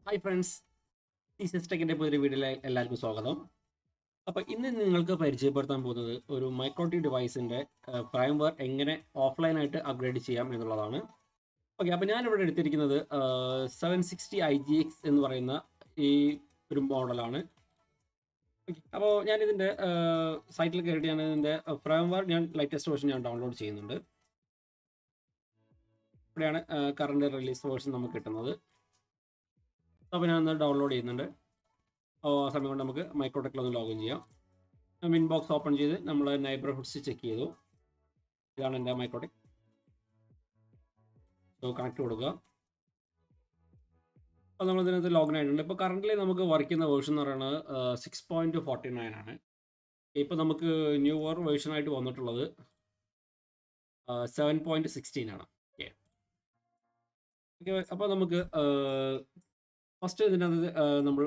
Hi friends, ഈ സിസ്റ്റക്കിൻ്റെ പുതിയൊരു വീഡിയോയിൽ എല്ലാവർക്കും സ്വാഗതം. അപ്പോൾ ഇന്ന് നിങ്ങൾക്ക് പരിചയപ്പെടുത്താൻ പോകുന്നത് ഒരു മൈക്രോടി ഡിവൈസിൻ്റെ ഫേംവെയർ എങ്ങനെ ഓഫ്ലൈനായിട്ട് അപ്ഗ്രേഡ് ചെയ്യാം എന്നുള്ളതാണ്. ഓക്കെ, അപ്പോൾ ഞാനിവിടെ എടുത്തിരിക്കുന്നത് 760 IGX എന്ന് പറയുന്ന ഈ ഒരു മോഡലാണ്. ഓക്കെ, അപ്പോൾ ഞാനിതിൻ്റെ സൈറ്റിൽ കയറിയിട്ട് ഞാൻ ഇതിൻ്റെ ഫേംവെയർ ലേറ്റസ്റ്റ് വേർഷൻ ഞാൻ ഡൗൺലോഡ് ചെയ്യുന്നുണ്ട്. ഇവിടെയാണ് കറണ്ട് റിലീസ് വേർഷൻ നമുക്ക് കിട്ടുന്നത്. അപ്പോൾ ഞാനൊന്ന് ഡൗൺലോഡ് ചെയ്യുന്നുണ്ട്. ആ സമയം കൊണ്ട് നമുക്ക് മൈക്രോടെക്കിലൊന്ന് ലോഗിൻ ചെയ്യാം. ഇൻബോക്സ് ഓപ്പൺ ചെയ്ത് നമ്മൾ നൈബർഹുഡ്സ് ചെക്ക് ചെയ്തു. ഇതാണ് എൻ്റെ മൈക്രോടെക്. സോ കണക്ട് കൊടുക്കുക. അപ്പോൾ നമ്മൾ ഇതിനകത്ത് ലോഗിൻ ആയിട്ടുണ്ട്. ഇപ്പോൾ കറൻ്റ് നമുക്ക് വർക്ക് ചെയ്യുന്ന വേർഷൻ എന്ന് പറയുന്നത് 6.49 ആണ്. ഇപ്പോൾ നമുക്ക് ന്യൂ വേർഷനായിട്ട് വന്നിട്ടുള്ളത് 7.16 ആണ്. ഓക്കെ, അപ്പോൾ നമുക്ക് ഫസ്റ്റ് ഇതിനകത്ത് നമ്മൾ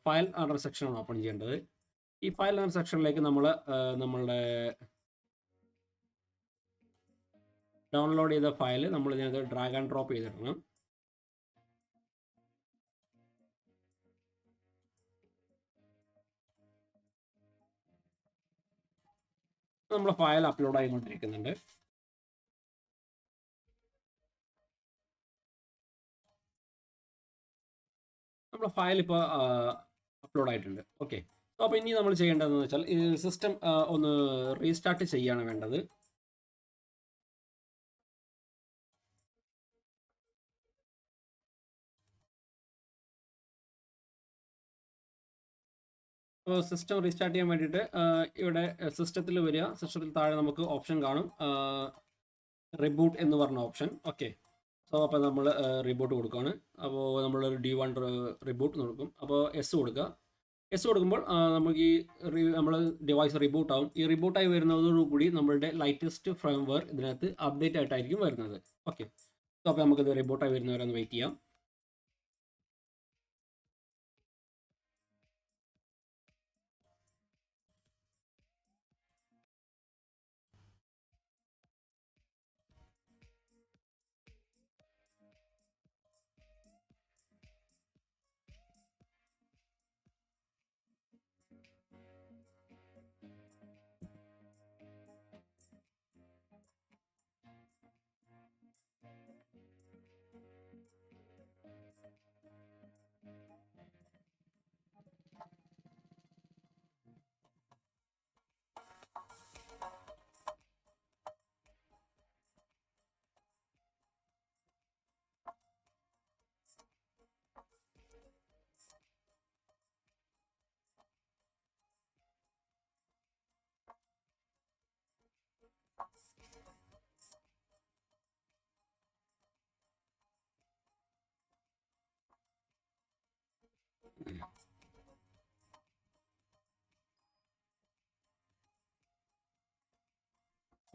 ഫയൽ ആൻഡർ സെക്ഷനാണ് ഓപ്പൺ ചെയ്യേണ്ടത്. ഈ ഫയൽ ആൻഡർ സെക്ഷനിലേക്ക് നമ്മൾ നമ്മളുടെ ഡൗൺലോഡ് ചെയ്ത ഫയൽ നമ്മൾ ഇതിനകത്ത് ഡ്രാഗ് ആൻഡ് ഡ്രോപ്പ് ചെയ്തിടണം. നമ്മൾ ഫയൽ അപ്ലോഡ് ആയിക്കൊണ്ടിരിക്കുന്നുണ്ട്. നമ്മുടെ ഫയൽ ഇപ്പോൾ അപ്ലോഡ് ആയിട്ടുണ്ട്. ഓക്കെ, അപ്പോൾ ഇനി നമ്മൾ ചെയ്യേണ്ടതെന്ന് വെച്ചാൽ ഈ സിസ്റ്റം ഒന്ന് റീസ്റ്റാർട്ട് ചെയ്യാണ് വേണ്ടത്. അപ്പോൾ സിസ്റ്റം റീസ്റ്റാർട്ട് ചെയ്യാൻ വേണ്ടിയിട്ട് ഇവിടെ സിസ്റ്റത്തിൽ വരിക. സിസ്റ്റത്തിൽ താഴെ നമുക്ക് ഓപ്ഷൻ കാണും, റിബൂട്ട് എന്ന് പറഞ്ഞ ഓപ്ഷൻ. ഓക്കെ, സോ അപ്പോൾ നമ്മൾ റിബൂട്ട് കൊടുക്കുകയാണ്. അപ്പോൾ നമ്മളൊരു D1 റിബൂട്ട് കൊടുക്കും. അപ്പോൾ എസ് കൊടുക്കുക. എസ് കൊടുക്കുമ്പോൾ നമുക്ക് ഈ നമ്മൾ ഡിവൈസ് റിബൂട്ട് ആവും. ഈ റിബൂട്ടായി വരുന്നതോടുകൂടി നമ്മളുടെ ലേറ്റസ്റ്റ് ഫേംവെയർ ഇതിനകത്ത് അപ്ഡേറ്റ് ആയിട്ടായിരിക്കും വരുന്നത്. ഓക്കെ, സോ അപ്പോൾ നമുക്കിത് റിബൂട്ടായി വരുന്നവരെ ഒന്ന് വെയിറ്റ് ചെയ്യാം.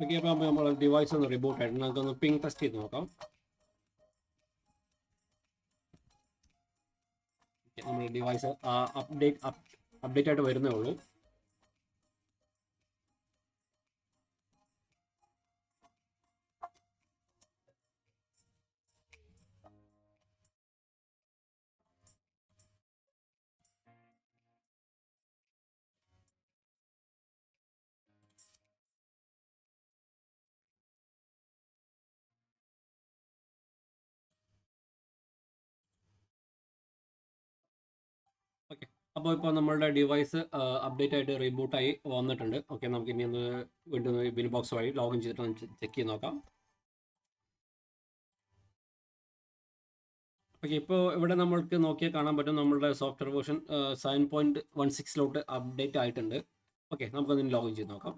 ഓക്കെ, അപ്പോൾ നമ്മൾ ഡിവൈസ് ഒന്ന് റിബൂട്ട് ആയിട്ട് നമുക്കൊന്ന് പിങ് ടെസ്റ്റ് ചെയ്ത് നോക്കാം. നമ്മൾ ഡിവൈസ് അപ്ഡേറ്റ് ആയിട്ട് വരുന്നേ ഉള്ളൂ. ഓക്കെ, അപ്പോൾ ഇപ്പോൾ നമ്മളുടെ ഡിവൈസ് അപ്ഡേറ്റ് ആയിട്ട് റീബൂട്ടായി വന്നിട്ടുണ്ട്. ഓക്കെ, നമുക്ക് ഇനി ഒന്ന് വീണ്ടും ബിൻ ബോക്സ് വഴി ലോഗിൻ ചെയ്തിട്ട് ചെക്ക് ചെയ്ത് നോക്കാം. ഓക്കെ, ഇപ്പോൾ ഇവിടെ നമ്മൾക്ക് നോക്കിയാൽ കാണാൻ പറ്റും നമ്മളുടെ സോഫ്റ്റ്വെയർ വേർഷൻ 7.16 അപ്ഡേറ്റ് ആയിട്ടുണ്ട്. ഓക്കെ, നമുക്കതിന് ലോഗിൻ ചെയ്ത് നോക്കാം.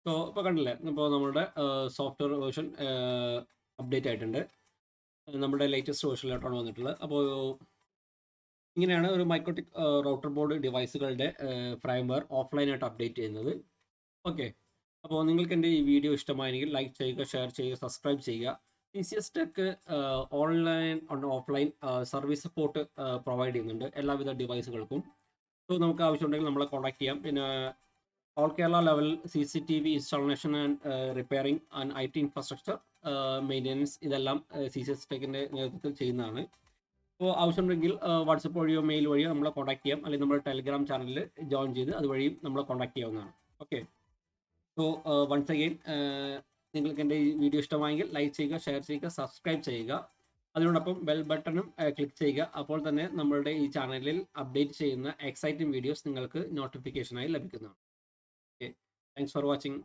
സോ ഇപ്പോൾ കണ്ടില്ലേ, ഇപ്പോൾ നമ്മളുടെ സോഫ്റ്റ്വെയർ വേർഷൻ അപ്ഡേറ്റ് ആയിട്ടുണ്ട്. നമ്മുടെ ലേറ്റസ്റ്റ് വേർഷനിലോട്ടാണ് വന്നിട്ടുള്ളത്. അപ്പോൾ ഇങ്ങനെയാണ് ഒരു മൈക്രോടെക് റൗട്ടർ ബോർഡ് ഡിവൈസുകളുടെ ഫേംവെയർ ഓഫ്ലൈനായിട്ട് അപ്ഡേറ്റ് ചെയ്യുന്നത്. ഓക്കെ, അപ്പോൾ നിങ്ങൾക്ക് എൻ്റെ ഈ വീഡിയോ ഇഷ്ടമായെങ്കിൽ ലൈക്ക് ചെയ്യുക, ഷെയർ ചെയ്യുക, സബ്സ്ക്രൈബ് ചെയ്യുക. TCS Tech online offline service support provide ചെയ്യുന്നുണ്ട് എല്ലാവിധ ഡിവൈസുകൾക്കും. സോ നമുക്ക് ആവശ്യമുണ്ടെങ്കിൽ നമ്മളെ കോൺടാക്ട് ചെയ്യാം. പിന്നെ all Kerala level CCTV installation and repairing and IT infrastructure maintenance ഇതെല്ലാം CCS ടെക്കിൻ്റെ നേതൃത്വത്തിൽ ചെയ്യുന്നതാണ്. അപ്പോൾ ആവശ്യമുണ്ടെങ്കിൽ വാട്സപ്പ് വഴിയോ മെയിൽ വഴിയോ നമ്മളെ കോൺടാക്ട് ചെയ്യാം, അല്ലെങ്കിൽ നമ്മുടെ ടെലിഗ്രാം ചാനലിൽ ജോയിൻ ചെയ്ത് അതുവഴിയും നമ്മളെ കോൺടാക്ട് ചെയ്യാവുന്നതാണ്. ഓക്കെ, സോ വൺസ് അഗെയിൻ നിങ്ങൾക്ക് എൻ്റെ ഈ വീഡിയോ ഇഷ്ടമായെങ്കിൽ ലൈക്ക് ചെയ്യുക, ഷെയർ ചെയ്യുക, സബ്സ്ക്രൈബ് ചെയ്യുക. അതിനോടൊപ്പം ബെൽ ബട്ടണും ക്ലിക്ക് ചെയ്യുക. അപ്പോൾ തന്നെ നമ്മളുടെ ഈ ചാനലിൽ അപ്ഡേറ്റ് ചെയ്യുന്ന എക്സൈറ്റിംഗ് വീഡിയോസ് നിങ്ങൾക്ക് നോട്ടിഫിക്കേഷനായി ലഭിക്കുന്നതാണ്. Okay, thanks for watching.